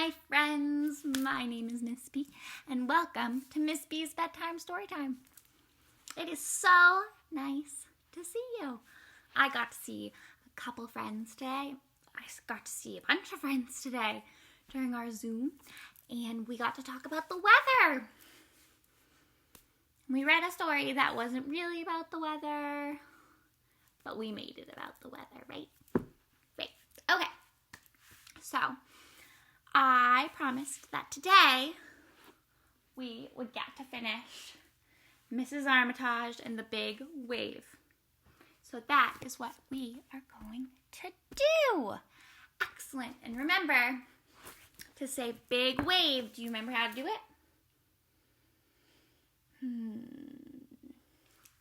Hi friends, my name is Miss B, and welcome to Miss B's Bedtime Storytime. It is so nice to see you. I got to see a couple friends today. I got to see a bunch of friends today during our Zoom, and we got to talk about the weather. We read a story that wasn't really about the weather, but we made it about the weather, right? Right. Okay. So, I promised that today we would get to finish Mrs. Armitage and the Big Wave. So that is what we are going to do. Excellent. And remember to say big wave. Do you remember how to do it?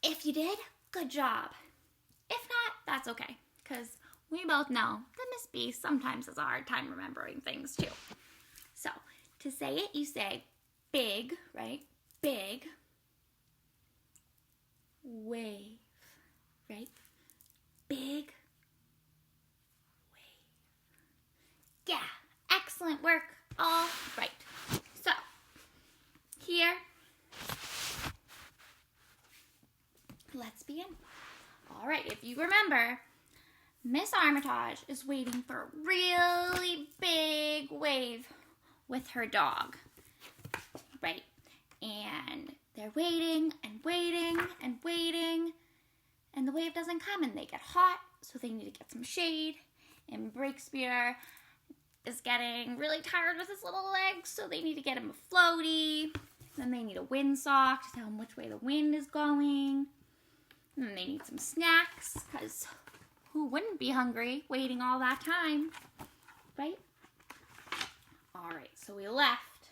If you did, good job. If not, that's okay, because we both know that Miss B sometimes has a hard time remembering things too. So, to say it, you say big, right? Big wave, right? Big wave. Yeah, excellent work. All right. So, here, let's begin. All right, if you remember, Miss Armitage is waiting for a really big wave with her dog, right? And they're waiting and waiting and waiting, and the wave doesn't come, and they get hot, so they need to get some shade. And Breakspear is getting really tired with his little legs, so they need to get him a floaty. Then they need a windsock to tell him which way the wind is going. And they need some snacks, because who wouldn't be hungry waiting all that time, right? All right, so we left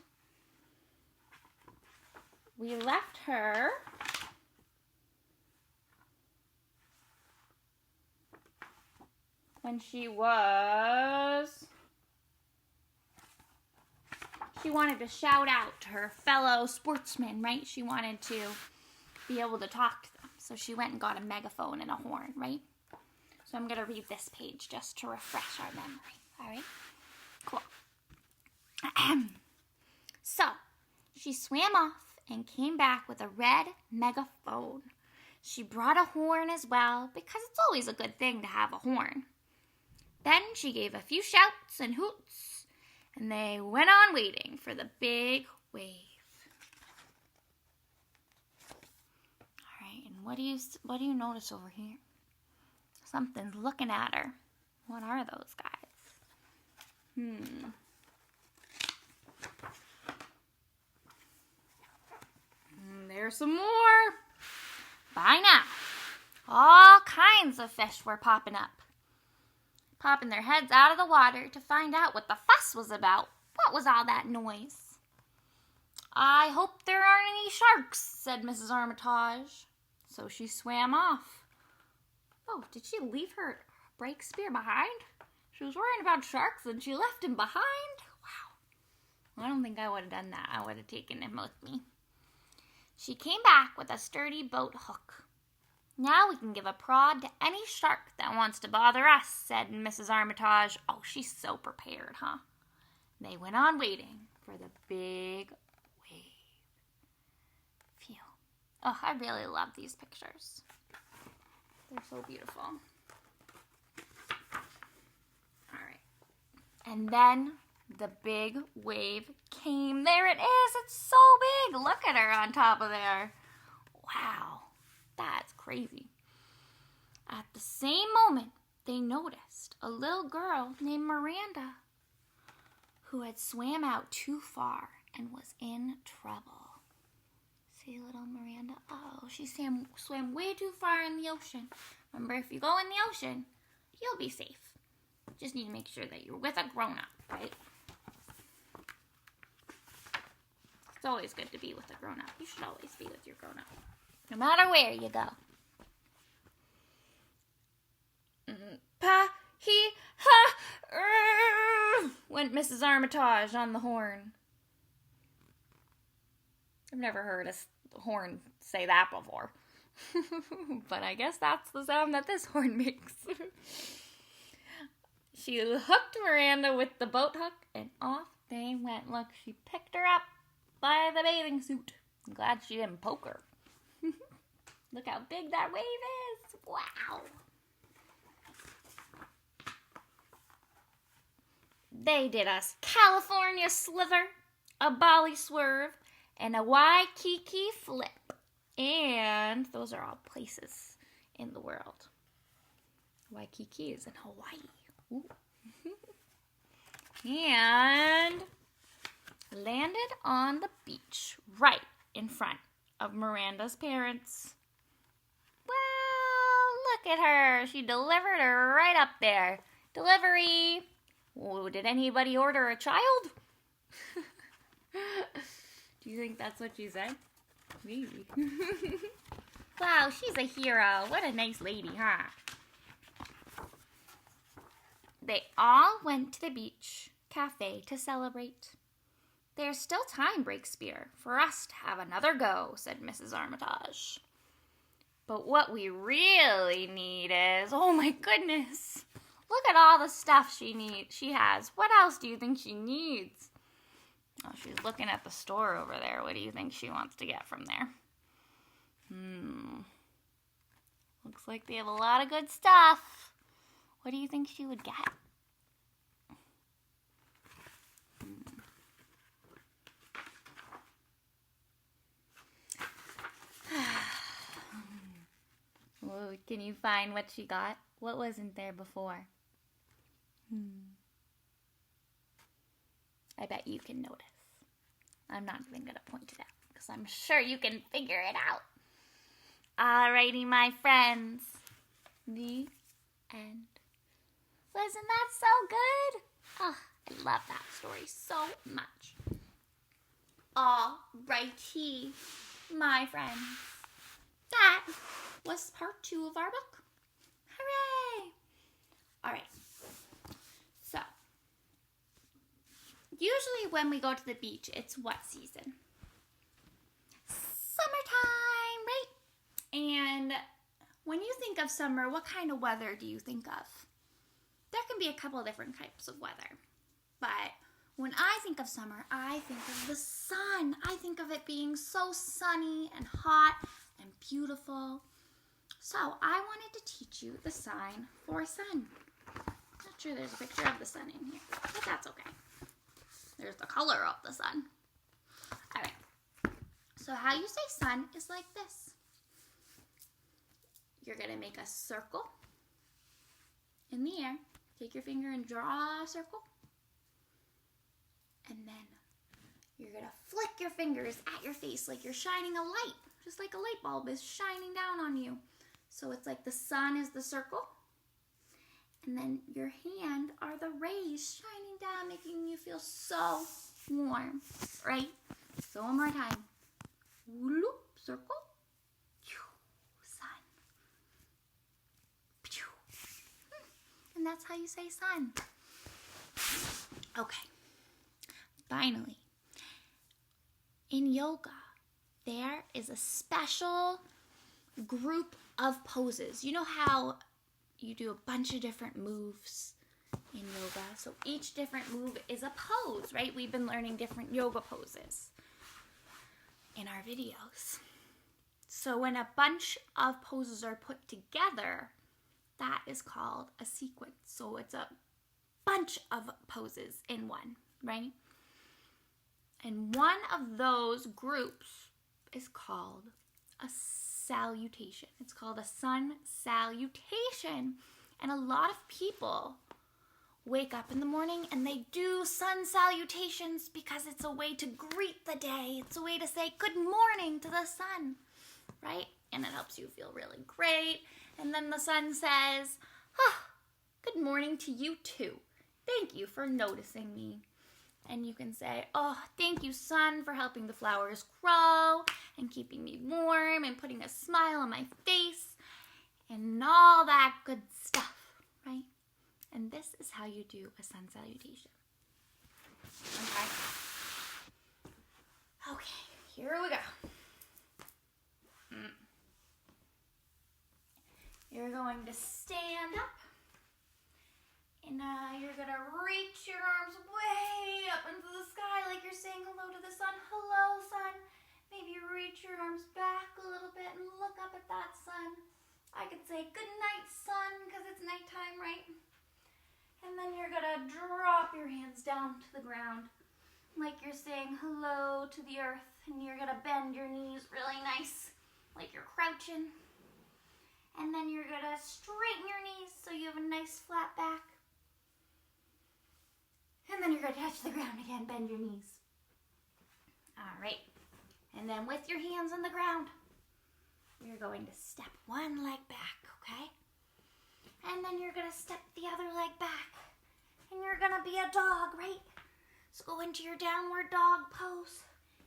her when she wanted to shout out to her fellow sportsmen, right? She wanted to be able to talk to them. So she went and got a megaphone and a horn, right? So I'm going to read this page just to refresh our memory. All right? Cool. So, she swam off and came back with a red megaphone. She brought a horn as well, because it's always a good thing to have a horn. Then she gave a few shouts and hoots, and they went on waiting for the big wave. All right, and what do you notice over here? Something's looking at her. What are those guys? There's some more. By now, all kinds of fish were popping up, popping their heads out of the water to find out what the fuss was about. What was all that noise? I hope there aren't any sharks, said Mrs. Armitage. So she swam off. Oh, did she leave her Breakspear behind? She was worrying about sharks and she left him behind? Wow. I don't think I would have done that. I would have taken him with me. She came back with a sturdy boat hook. Now we can give a prod to any shark that wants to bother us, said Mrs. Armitage. Oh, she's so prepared, huh? They went on waiting for the big wave. Phew. Oh, I really love these pictures. They're so beautiful. All right. And then the big wave came. There it is. It's so big. Look at her on top of there. Wow. That's crazy. At the same moment, they noticed a little girl named Miranda who had swam out too far and was in trouble. See little Miranda? Oh, she swam way too far in the ocean. Remember, if you go in the ocean, you'll be safe. Just need to make sure that you're with a grown-up, right? It's always good to be with a grown-up. You should always be with your grown-up, no matter where you go. Went Mrs. Armitage on the horn. I've never heard a horn say that before. But I guess that's the sound that this horn makes. She hooked Miranda with the boat hook, and off they went, look, she picked her up by the bathing suit. I'm glad she didn't poke her. Look how big that wave is. Wow. They did a California slither, a Bali swerve, and a Waikiki flip. And those are all places in the world. Waikiki is in Hawaii. Ooh. And landed on the beach right in front of Miranda's parents. Well, look at her. She delivered her right up there. Delivery. Oh, did anybody order a child? Do you think that's what she said? Maybe. Wow, she's a hero. What a nice lady, huh? They all went to the beach cafe to celebrate. There's still time, Breakspear, for us to have another go, said Mrs. Armitage. But what we really need is, oh my goodness, look at all the stuff she has. What else do you think she needs? Oh, she's looking at the store over there. What do you think she wants to get from there? Looks like they have a lot of good stuff. What do you think she would get? Well, can you find what she got? What wasn't there before? I bet you can notice. I'm not even going to point it out because I'm sure you can figure it out. Alrighty, my friends. The end. Wasn't that so good? Oh, I love that story so much. Alrighty, my friends. That was part 2 of our book. Hooray! Alright. So, usually when we go to the beach, it's what season? Summertime, right? And when you think of summer, what kind of weather do you think of? There can be a couple of different types of weather. But when I think of summer, I think of the sun. I think of it being so sunny and hot and beautiful. So I wanted to teach you the sign for sun. Not sure there's a picture of the sun in here, but that's okay. There's the color of the sun. All right. So how you say sun is like this. You're going to make a circle in the air. Take your finger and draw a circle. And then you're going to flick your fingers at your face like you're shining a light. Just like a light bulb is shining down on you. So it's like the sun is the circle. And then your hand are the rays shining down, making you feel so warm, right? So one more time. Whoop, circle. Sun. And that's how you say sun. Okay. Finally, in yoga, there is a special group of poses. You know how you do a bunch of different moves in yoga? So each different move is a pose, right? We've been learning different yoga poses in our videos. So when a bunch of poses are put together, that is called a sequence. So it's a bunch of poses in one, right? And one of those groups is called a salutation. It's called a sun salutation. And a lot of people wake up in the morning and they do sun salutations because it's a way to greet the day. It's a way to say good morning to the sun, right? And it helps you feel really great. And then the sun says, good morning to you too. Thank you for noticing me. And you can say, oh, thank you, sun, for helping the flowers grow and keeping me warm and putting a smile on my face and all that good stuff, right? And this is how you do a sun salutation. Okay, here we go. You're going to stand up. And you're going to reach your arms way up into the hello to the sun. Hello, sun. Maybe reach your arms back a little bit and look up at that sun. I could say, good night, sun, because it's nighttime, right? And then you're going to drop your hands down to the ground like you're saying hello to the earth. And you're going to bend your knees really nice, like you're crouching. And then you're going to straighten your knees so you have a nice flat back. And then you're going to touch the ground again, bend your knees. All right. And then with your hands on the ground, you're going to step one leg back, okay? And then you're going to step the other leg back. And you're going to be a dog, right? So go into your downward dog pose.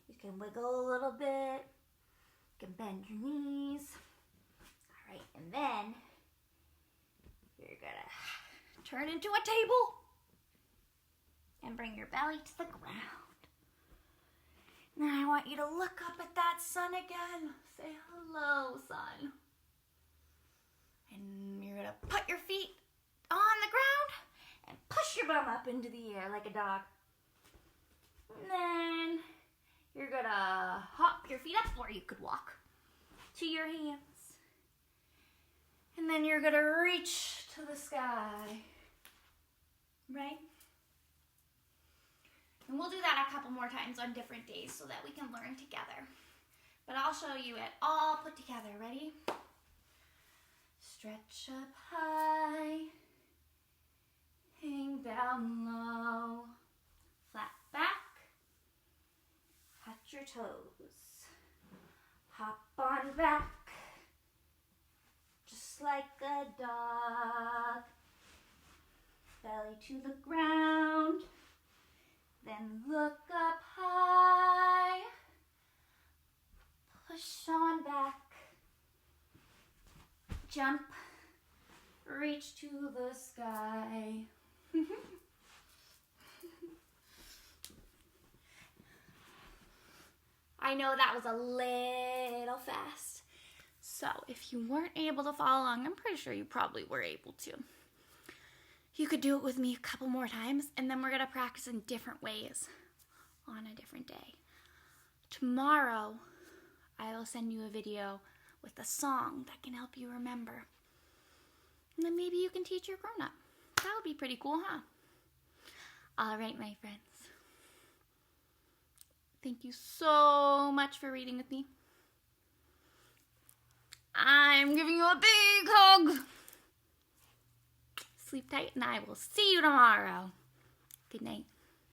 You can wiggle a little bit. You can bend your knees. All right, and then you're going to turn into a table and bring your belly to the ground. Now I want you to look up at that sun again. Say hello, sun. And you're going to put your feet on the ground and push your bum up into the air like a dog. And then you're going to hop your feet up, or you could walk to your hands. And then you're going to reach to the sky. Right? And we'll do that a couple more times on different days so that we can learn together. But I'll show you it all put together. Ready? Stretch up high. Hang down low. Flat back. Touch your toes. Hop on back. Just like a dog. Belly to the ground. Then look up high, push on back, jump, reach to the sky. I know that was a little fast, so if you weren't able to follow along, I'm pretty sure you probably were able to. You could do it with me a couple more times, and then we're going to practice in different ways on a different day. Tomorrow, I will send you a video with a song that can help you remember. And then maybe you can teach your grown-up. That would be pretty cool, huh? All right, my friends. Thank you so much for reading with me. I'm giving you a big hug. Sleep tight, and I will see you tomorrow. Good night.